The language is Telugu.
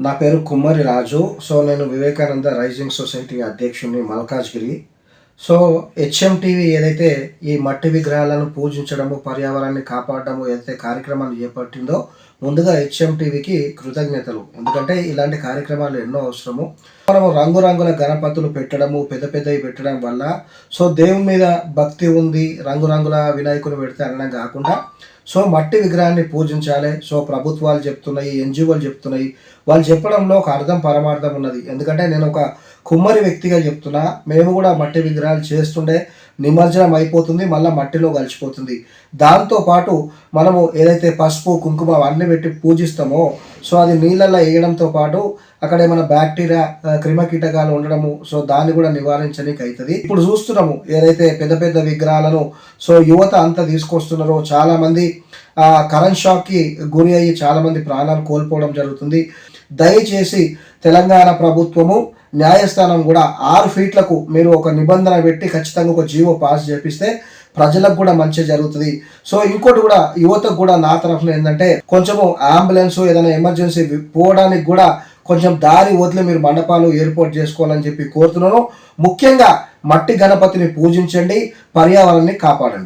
నా పేరు కుమ్మరి రాజు. నేను వివేకానంద రైజింగ్ సొసైటీ అధ్యక్షుడిని మల్కాజ్గిరి. హెచ్ఎంటీవీ ఏదైతే ఈ మట్టి విగ్రహాలను పూజించడము, పర్యావరణాన్ని కాపాడడము ఏదైతే కార్యక్రమాన్ని చేపట్టిందో ముందుగా హెచ్ఎంటీవీకి కృతజ్ఞతలు. ఎందుకంటే ఇలాంటి కార్యక్రమాలు ఎన్నో అవసరము. మనము రంగురంగుల గణపతులు పెట్టడము, పెద్ద పెద్దవి పెట్టడం వల్ల దేవుని మీద భక్తి ఉంది, రంగురంగుల వినాయకుని పెడితే అనడం కాకుండా మట్టి విగ్రహాన్ని పూజించాలి. ప్రభుత్వాలు చెప్తున్నాయి, ఎన్జిఓలు చెప్తున్నాయి. వాళ్ళు చెప్పడంలో ఒక అర్థం పరమార్థం ఉన్నది. ఎందుకంటే నేను ఒక కుమ్మరి వ్యక్తిగా చెప్తున్నా. మేము కూడా మట్టి విగ్రహాలు చేస్తుండే నిమజ్జనం అయిపోతుంది, మళ్ళీ మట్టిలో కలిసిపోతుంది. దాంతోపాటు మనము ఏదైతే పసుపు కుంకుమ అవన్నీ పెట్టి పూజిస్తామో అది నీళ్ళల్లో వేయడంతో పాటు అక్కడ ఏమైనా బ్యాక్టీరియా క్రిమికీటకాలు ఉండడము దాన్ని కూడా నివారించడానికి అవుతుంది. ఇప్పుడు చూస్తున్నాము ఏదైతే పెద్ద పెద్ద విగ్రహాలను యువత అంతా తీసుకొస్తున్నారో చాలామంది కరెంట్ షాక్కి గురి అయ్యి చాలామంది ప్రాణాలు కోల్పోవడం జరుగుతుంది. దయచేసి తెలంగాణ ప్రభుత్వము న్యాయస్థానం కూడా 6 ఫీట్లకు మీరు ఒక నిబంధన పెట్టి ఖచ్చితంగా ఒక జీవో పాస్ చేపిస్తే ప్రజలకు కూడా మంచి జరుగుతుంది. ఇంకోటి కూడా యువతకు కూడా నా తరఫున ఏంటంటే కొంచెము అంబులెన్స్ ఏదైనా ఎమర్జెన్సీ పోవడానికి కూడా కొంచెం దారి వదిలి మీరు మండపాలు ఏర్పాటు చేసుకోవాలని చెప్పి కోరుతున్నాను. ముఖ్యంగా మట్టి గణపతిని పూజించండి, పర్యావరణాన్ని కాపాడండి.